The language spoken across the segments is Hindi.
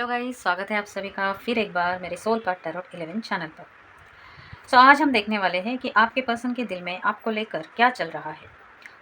हेलो गाइस, स्वागत है आप सभी का फिर एक बार मेरे सोल पार्ट टैरोट 11 चैनल पर। आज हम देखने वाले हैं कि आपके पर्सन के दिल में आपको लेकर क्या चल रहा है,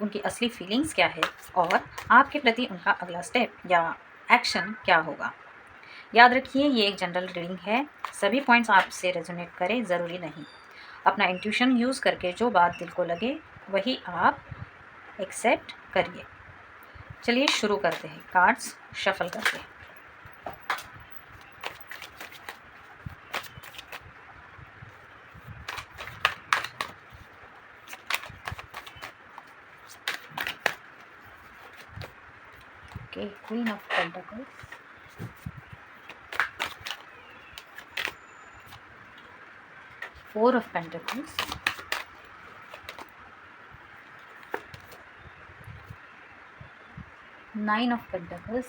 उनकी असली फीलिंग्स क्या है और आपके प्रति उनका अगला स्टेप या एक्शन क्या होगा। याद रखिए, ये एक जनरल रीडिंग है, सभी पॉइंट्स आपसे रेजोनेट करें ज़रूरी नहीं। अपना इंट्यूशन यूज़ करके जो बात दिल को लगे वही आप एक्सेप्ट करिए। चलिए शुरू करते हैं कार्ड्स शफल करके। Okay, Queen of Pentacles, Four of Pentacles, Nine of Pentacles।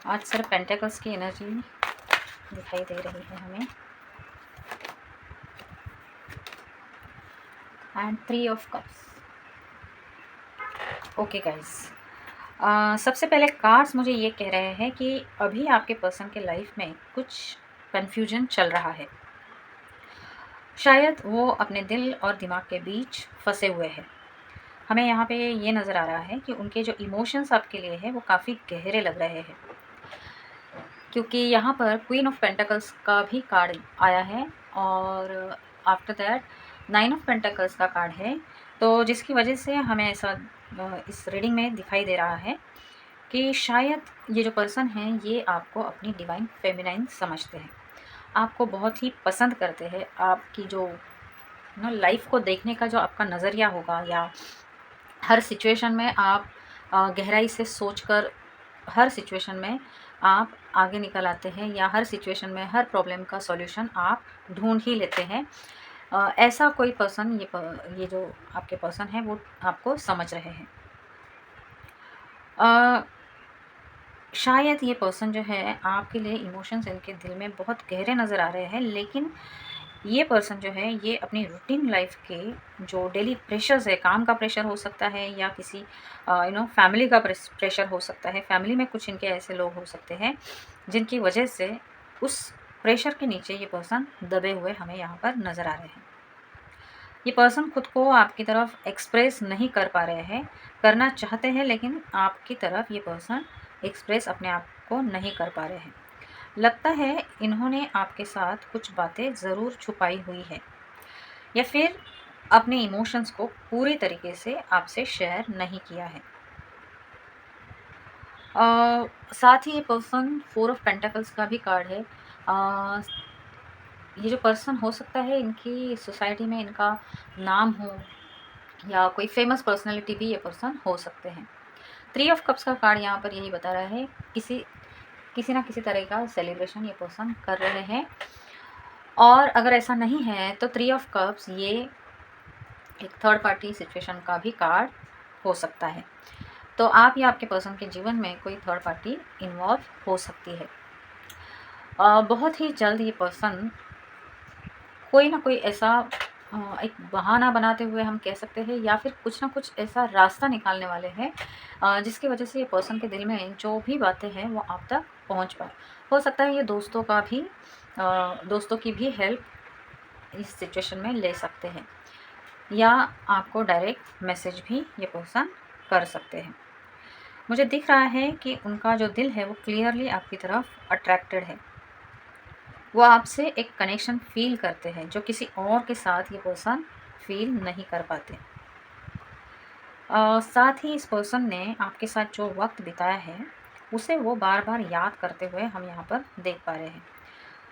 आज सिर्फ पेंटेकल्स की एनर्जी दिखाई दे रही है हमें, and three of cups. Okay guys, सबसे पहले कार्ड्स मुझे ये कह रहे हैं कि अभी आपके पर्सन के लाइफ में कुछ कन्फ्यूजन चल रहा है। शायद वो अपने दिल और दिमाग के बीच फंसे हुए हैं। हमें यहाँ पे ये नज़र आ रहा है कि उनके जो इमोशंस आपके लिए है वो काफ़ी गहरे लग रहे हैं, क्योंकि यहाँ पर क्वीन ऑफ पेंटेकल्स का भी कार्ड आया है और after that nine of pentacles का कार्ड है। तो जिसकी वजह से हमें ऐसा इस रीडिंग में दिखाई दे रहा है कि शायद ये जो पर्सन है ये आपको अपनी डिवाइन फेमिनाइन समझते हैं, आपको बहुत ही पसंद करते हैं। आपकी जो लाइफ को देखने का जो आपका नज़रिया होगा, या हर सिचुएशन में आप गहराई से सोचकर हर सिचुएशन में आप आगे निकल आते हैं, या हर सिचुएशन में हर प्रॉब्लम का सॉल्यूशन आप ढूंढ ही लेते हैं। ऐसा कोई पर्सन ये जो आपके पर्सन है वो आपको समझ रहे हैं। शायद ये पर्सन जो है आपके लिए इमोशंस इनके दिल में बहुत गहरे नज़र आ रहे हैं, लेकिन ये पर्सन जो है ये अपनी रूटीन लाइफ के जो डेली प्रेशर्स है, काम का प्रेशर हो सकता है या किसी फैमिली का प्रेशर हो सकता है। फैमिली में कुछ इनके ऐसे लोग हो सकते हैं जिनकी वजह से उस प्रेशर के नीचे ये पर्सन दबे हुए हमें यहाँ पर नज़र आ रहे हैं। ये पर्सन खुद को आपकी तरफ एक्सप्रेस नहीं कर पा रहे हैं, करना चाहते हैं लेकिन आपकी तरफ ये पर्सन एक्सप्रेस अपने आप को नहीं कर पा रहे हैं। लगता है इन्होंने आपके साथ कुछ बातें ज़रूर छुपाई हुई है, या फिर अपने इमोशंस को पूरी तरीके से आपसे शेयर नहीं किया है। साथ ही ये पर्सन फोर ऑफ पेंटेकल्स का भी कार्ड है। ये जो पर्सन हो सकता है इनकी सोसाइटी में इनका नाम हो, या कोई फेमस पर्सनालिटी भी ये पर्सन हो सकते हैं। थ्री ऑफ कप्स का कार्ड यहाँ पर यही बता रहा है किसी ना किसी तरह का सेलिब्रेशन ये पर्सन कर रहे हैं, और अगर ऐसा नहीं है तो थ्री ऑफ कप्स ये एक थर्ड पार्टी सिचुएशन का भी कार्ड हो सकता है। तो आप या आपके पर्सन के जीवन में कोई थर्ड पार्टी इन्वॉल्व हो सकती है। बहुत ही जल्द ये पर्सन कोई ना कोई ऐसा एक बहाना बनाते हुए हम कह सकते हैं, या फिर कुछ ना कुछ ऐसा रास्ता निकालने वाले हैं जिसकी वजह से ये पर्सन के दिल में जो भी बातें हैं वो आप तक पहुंच पाए। हो सकता है ये दोस्तों की भी हेल्प इस सिचुएशन में ले सकते हैं, या आपको डायरेक्ट मैसेज भी ये पर्सन कर सकते हैं। मुझे दिख रहा है कि उनका जो दिल है वो क्लियरली आपकी तरफ अट्रैक्टेड है। वो आपसे एक कनेक्शन फील करते हैं जो किसी और के साथ ये पर्सन फील नहीं कर पाते। साथ ही इस पर्सन ने आपके साथ जो वक्त बिताया है उसे वो बार बार याद करते हुए हम यहाँ पर देख पा रहे हैं।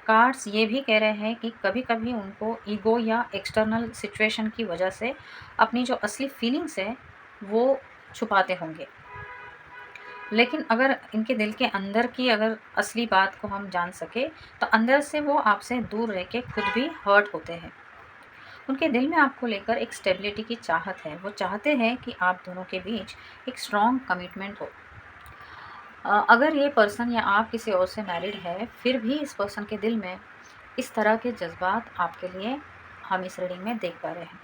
कार्ड्स ये भी कह रहे हैं कि कभी कभी उनको ईगो या एक्सटर्नल सिचुएशन की वजह से अपनी जो असली फीलिंग्स है वो छुपाते होंगे, लेकिन अगर इनके दिल के अंदर की अगर असली बात को हम जान सके तो अंदर से वो आपसे दूर रह के खुद भी हर्ट होते हैं। उनके दिल में आपको लेकर एक स्टेबिलिटी की चाहत है। वो चाहते हैं कि आप दोनों के बीच एक स्ट्रॉन्ग कमिटमेंट हो। अगर ये पर्सन या आप किसी और से मैरिड है, फिर भी इस पर्सन के दिल में इस तरह के जज्बात आपके लिए हम इस रीडिंग में देख पा रहे हैं।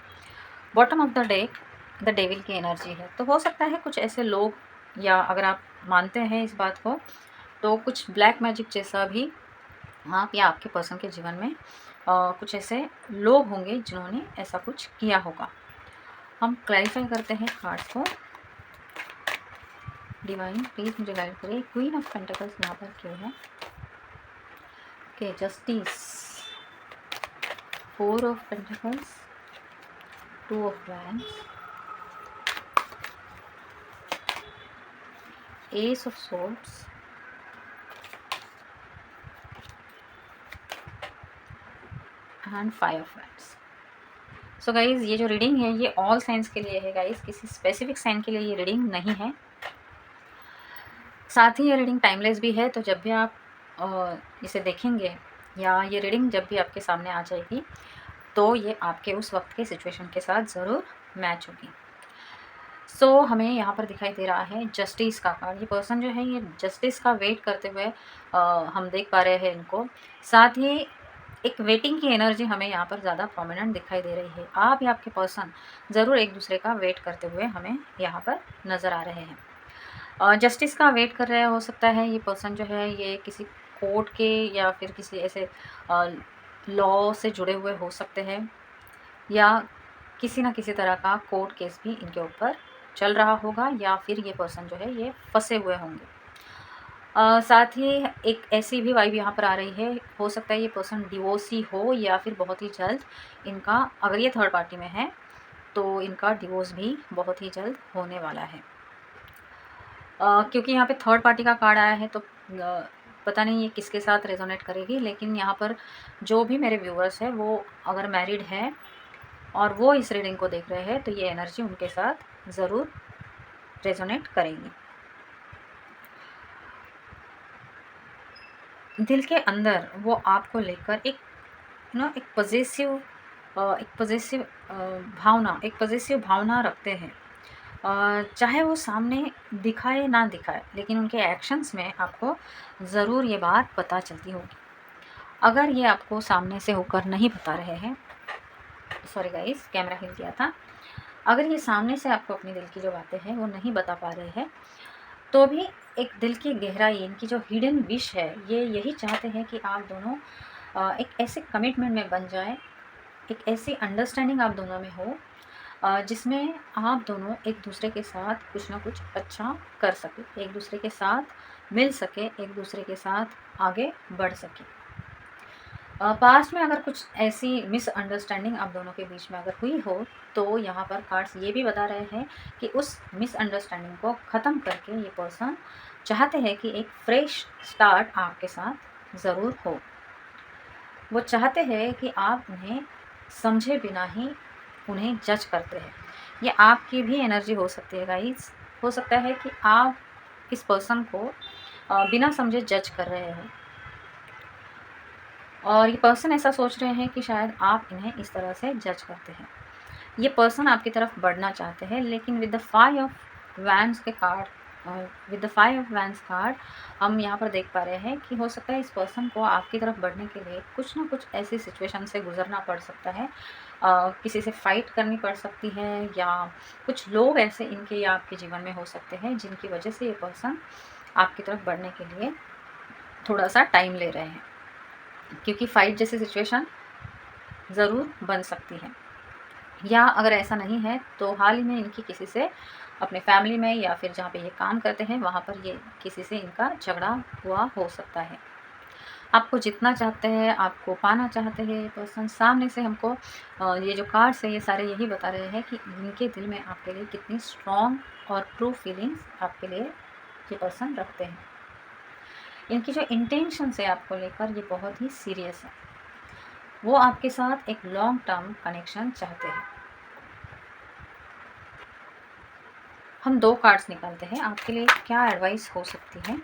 Bottom of the deck the devil की एनर्जी है। तो हो सकता है कुछ ऐसे लोग, या अगर आप मानते हैं इस बात को, तो कुछ ब्लैक मैजिक जैसा भी आप या आपके पर्सन के जीवन में कुछ ऐसे लोग होंगे जिन्होंने ऐसा कुछ किया होगा। हम क्लैरिफाई करते हैं कार्ड्स को। डिवाइन प्लीज़ मुझे गाइड करिए। क्वीन ऑफ पेंटिकल्स यहाँ पर क्यों है? Okay, justice, 4 of pentacles, 2 of wands, S of swords, and 5 of wands. So guys, ये जो रीडिंग है ये ऑल साइंस के लिए है गाइज, किसी स्पेसिफिक साइन के लिए ये रीडिंग नहीं है। साथ ही ये रीडिंग टाइमलेस भी है, तो जब भी आप इसे देखेंगे या ये रीडिंग जब भी आपके सामने आ जाएगी तो ये आपके उस वक्त के सिचुएशन के साथ ज़रूर मैच होगी। सो हमें यहाँ पर दिखाई दे रहा है जस्टिस का कार्ड। ये पर्सन जो है ये जस्टिस का वेट करते हुए हम देख पा रहे हैं इनको। साथ ही एक वेटिंग की एनर्जी हमें यहाँ पर ज़्यादा प्रोमिनेंट दिखाई दे रही है। आप या आपके पर्सन ज़रूर एक दूसरे का वेट करते हुए हमें यहाँ पर नज़र आ रहे हैं। जस्टिस का वेट कर रहे हो सकता है ये पर्सन जो है ये किसी कोर्ट के या फिर किसी ऐसे लॉ से जुड़े हुए हो सकते हैं, या किसी ना किसी तरह का कोर्ट केस भी इनके ऊपर चल रहा होगा, या फिर ये पर्सन जो है ये फंसे हुए होंगे। साथ ही एक ऐसी भी वाइब यहाँ पर आ रही है, हो सकता है ये पर्सन डिवोर्सी हो या फिर बहुत ही जल्द इनका, अगर ये थर्ड पार्टी में है तो इनका डिवोर्स भी बहुत ही जल्द होने वाला है। क्योंकि यहाँ पे थर्ड पार्टी का कार्ड आया है तो पता नहीं ये किसके साथ रेजोनेट करेगी, लेकिन यहाँ पर जो भी मेरे व्यूअर्स हैं वो अगर मैरिड है और वो इस रीडिंग को देख रहे हैं तो ये एनर्जी उनके साथ ज़रूर रेजोनेट करेगी। दिल के अंदर वो आपको लेकर एक एक पॉजिटिव भावना रखते हैं। चाहे वो सामने दिखाए ना दिखाए, लेकिन उनके एक्शंस में आपको ज़रूर ये बात पता चलती होगी। अगर ये आपको सामने से होकर नहीं बता रहे हैं, सॉरी गाइस कैमरा हिल गया था, अगर ये सामने से आपको अपनी दिल की जो बातें हैं वो नहीं बता पा रहे हैं तो भी एक दिल की गहराई, इनकी जो हिडन विश है ये यही चाहते हैं कि आप दोनों एक ऐसे कमिटमेंट में बन जाए, एक ऐसी अंडरस्टैंडिंग आप दोनों में हो जिसमें आप दोनों एक दूसरे के साथ कुछ ना कुछ अच्छा कर सके, एक दूसरे के साथ मिल सके, एक दूसरे के साथ आगे बढ़ सके। पास्ट में अगर कुछ ऐसी मिसअंडरस्टैंडिंग आप दोनों के बीच में अगर हुई हो तो यहाँ पर कार्ड्स ये भी बता रहे हैं कि उस मिसअंडरस्टैंडिंग को ख़त्म करके ये पर्सन चाहते हैं कि एक फ्रेश स्टार्ट आपके साथ ज़रूर हो। वो चाहते हैं कि आप उन्हें समझे बिना ही उन्हें जज करते हैं। ये आपकी भी एनर्जी हो सकती है गाइस। हो सकता है कि आप इस पर्सन को बिना समझे जज कर रहे हो और ये पर्सन ऐसा सोच रहे हैं कि शायद आप इन्हें इस तरह से जज करते हैं। ये पर्सन आपकी तरफ बढ़ना चाहते हैं, लेकिन विद द 5 ऑफ वैंड्स के card, with the 5 of wands card हम यहाँ पर देख पा रहे हैं कि हो सकता है इस पर्सन को आपकी तरफ बढ़ने के लिए कुछ ना कुछ ऐसी सिचुएशन से गुजरना पड़ सकता है। किसी से फाइट करनी पड़ सकती है, या कुछ लोग ऐसे इनके या आपके जीवन में हो सकते हैं जिनकी वजह से ये पर्सन आपकी तरफ बढ़ने के लिए थोड़ा सा टाइम ले रहे हैं, क्योंकि फाइट जैसी सिचुएशन ज़रूर बन सकती है। या अगर ऐसा नहीं है तो हाल ही में इनकी किसी से अपने फैमिली में या फिर जहाँ पे ये काम करते हैं वहाँ पर ये किसी से इनका झगड़ा हुआ हो सकता है। आपको जितना चाहते हैं, आपको पाना चाहते हैं ये पर्सन। सामने से हमको ये जो कार्ड्स है ये सारे यही बता रहे हैं कि इनके दिल में आपके लिए कितनी स्ट्रॉन्ग और ट्रू फीलिंग्स आपके लिए ये पर्सन रखते हैं। इनकी जो इंटेंशंस है आपको लेकर ये बहुत ही सीरियस है। वो आपके साथ एक लॉन्ग टर्म कनेक्शन चाहते हैं। हम 2 कार्ड्स निकालते हैं, आपके लिए क्या एडवाइस हो सकती है।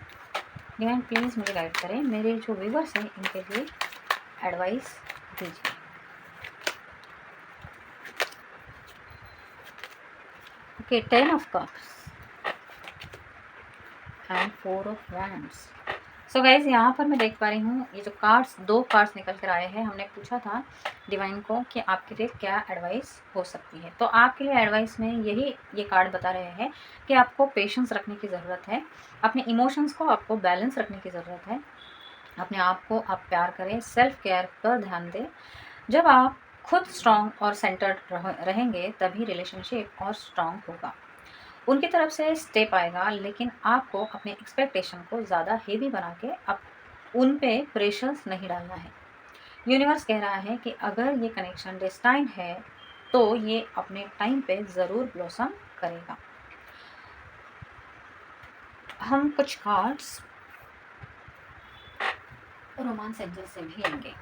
डिवाइन प्लीज़ मुझे गाइड करें, मेरे जो व्यूअर्स हैं इनके लिए एडवाइस दीजिए। Okay, 10 of cups and 4 of wands. So guys यहाँ पर मैं देख पा रही हूँ ये जो कार्ड्स, 2 कार्ड्स निकल कर आए हैं। हमने पूछा था डिवाइन को कि आपके लिए क्या एडवाइस हो सकती है। तो आपके लिए एडवाइस में यही ये कार्ड बता रहे हैं कि आपको पेशेंस रखने की ज़रूरत है, अपने इमोशंस को आपको बैलेंस रखने की ज़रूरत है, अपने आप को आप प्यार करें, सेल्फ केयर पर ध्यान दें। जब आप खुद स्ट्रॉन्ग और सेंटर्ड रहेंगे तभी रिलेशनशिप और स्ट्रॉन्ग होगा। उनकी तरफ से स्टेप आएगा, लेकिन आपको अपने एक्सपेक्टेशन को ज़्यादा हेवी बना के अब उन पे प्रेशर्स नहीं डालना है। यूनिवर्स कह रहा है कि अगर ये कनेक्शन डेस्टाइन है तो ये अपने टाइम पे ज़रूर ब्लॉसम करेगा। हम कुछ कार्ड्स रोमांस एंजल से भी लेंगे।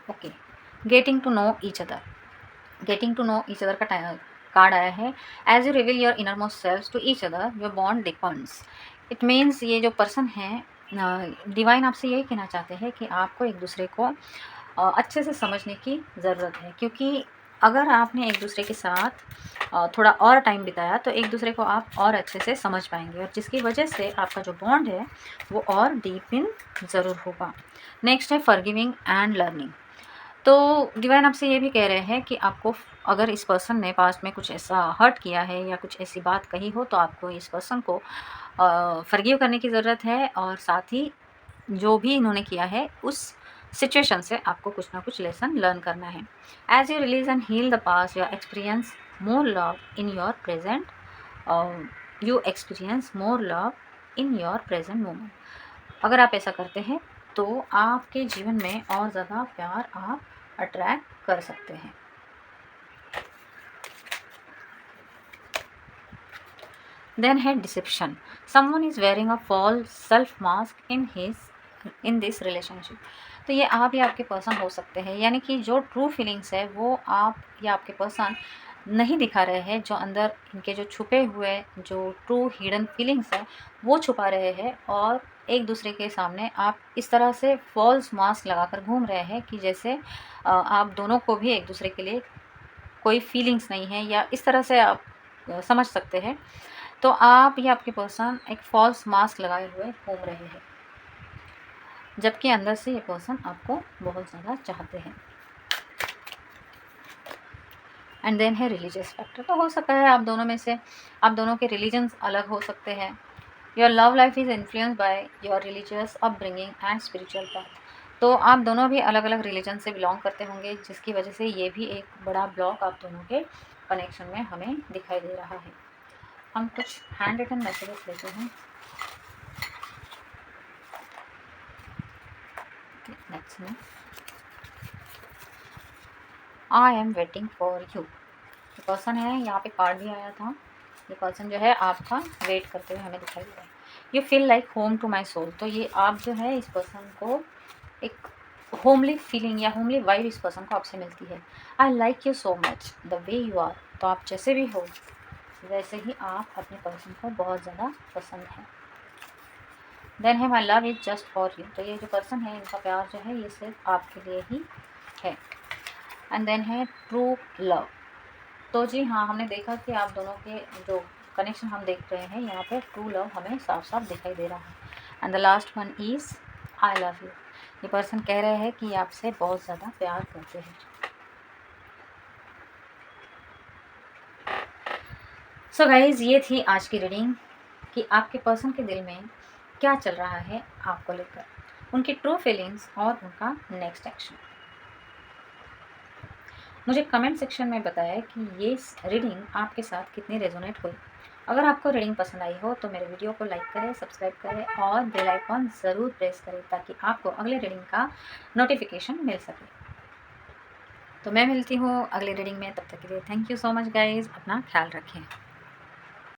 Okay, getting to know each other. Getting to know each other का कार्ड आया है। As you reveal your innermost self to each other your bond depends. It means ये जो पर्सन है, डिवाइन आपसे यही कहना चाहते हैं कि आपको एक दूसरे को अच्छे से समझने की ज़रूरत है, क्योंकि अगर आपने एक दूसरे के साथ थोड़ा और टाइम बिताया तो एक दूसरे को आप और अच्छे से समझ पाएंगे, और जिसकी वजह से आपका जो बॉन्ड है वो और डीप इन ज़रूर होगा। नेक्स्ट है फॉरगिविंग एंड लर्निंग। तो डिवाइन आपसे ये भी कह रहे हैं कि आपको अगर इस पर्सन ने पास्ट में कुछ ऐसा हर्ट किया है या कुछ ऐसी बात कही हो तो आपको इस पर्सन को फॉरगिव करने की ज़रूरत है, और साथ ही जो भी इन्होंने किया है उस सिचुएशन से आपको कुछ ना कुछ लेसन लर्न करना है। As you release and heal the past you experience more love in your present, you experience more love in your present moment. अगर आप ऐसा करते हैं तो आपके जीवन में और ज़्यादा प्यार आप अट्रैक्ट कर सकते हैं। देन है deception. Someone is wearing a false self mask in this relationship. तो ये आप या आपके पर्सन हो सकते हैं, यानी कि जो ट्रू फीलिंग्स है वो आप या आपके पर्सन नहीं दिखा रहे हैं, जो अंदर इनके जो छुपे हुए जो ट्रू हिडन फीलिंग्स है वो छुपा रहे हैं, और एक दूसरे के सामने आप इस तरह से फॉल्स मास्क लगाकर घूम रहे हैं कि जैसे आप दोनों को भी एक दूसरे के लिए कोई फीलिंग्स नहीं है, या इस तरह से आप समझ सकते हैं। तो आप या आपके पर्सन एक फॉल्स मास्क लगाए हुए घूम रहे हैं, जबकि अंदर से ये पर्सन आपको बहुत ज़्यादा चाहते हैं। एंड देन है रिलीजियस फैक्टर। तो हो सकता है आप दोनों में से आप दोनों के रिलीजन्स अलग हो सकते हैं। Your love life is influenced by your religious upbringing and spiritual path. तो आप दोनों भी अलग अलग रिलीजन से बिलोंग करते होंगे, जिसकी वजह से ये भी एक बड़ा ब्लॉक आप दोनों के कनेक्शन में हमें दिखाई दे रहा है। हम कुछ हैंड रिटन मैसेजेस लेते हैं। I am waiting for you. ये पर्सन है, यहाँ पे कार्ड भी आया था। ये पर्सन जो है आपका वेट करते हुए हमें दिखाई दे रहा है। You feel like home to my soul. तो ये आप जो है इस पर्सन को एक होमली फीलिंग या होमली वाइब इस पर्सन को आपसे मिलती है। I like you so much the way you are. तो आप जैसे भी हो वैसे ही आप अपने पर्सन को बहुत ज़्यादा पसंद है। देन है my love is just for you. तो ये जो पर्सन है इनका प्यार जो है ये सिर्फ आपके लिए ही है। एंड देन है ट्रू लव। तो जी हाँ, हमने देखा कि आप दोनों के जो कनेक्शन हम देख रहे हैं यहाँ पे ट्रू लव हमें साफ साफ दिखाई दे रहा है। And the last one is I love you. ये पर्सन कह रहे हैं कि आपसे बहुत ज़्यादा प्यार करते हैं। सो गाइज, ये थी आज की रीडिंग कि आपके पर्सन के दिल में क्या चल रहा है आपको लेकर, उनकी ट्रू फीलिंग्स और उनका नेक्स्ट एक्शन। मुझे कमेंट सेक्शन में बताया कि ये रीडिंग आपके साथ कितनी रेजोनेट हुई। अगर आपको रीडिंग पसंद आई हो तो मेरे वीडियो को लाइक करें, सब्सक्राइब करें और बेल आइकॉन ज़रूर प्रेस करें ताकि आपको अगले रीडिंग का नोटिफिकेशन मिल सके। तो मैं मिलती हूँ अगले रीडिंग में, तब तक के लिए thank you so much guys. अपना ख्याल रखें।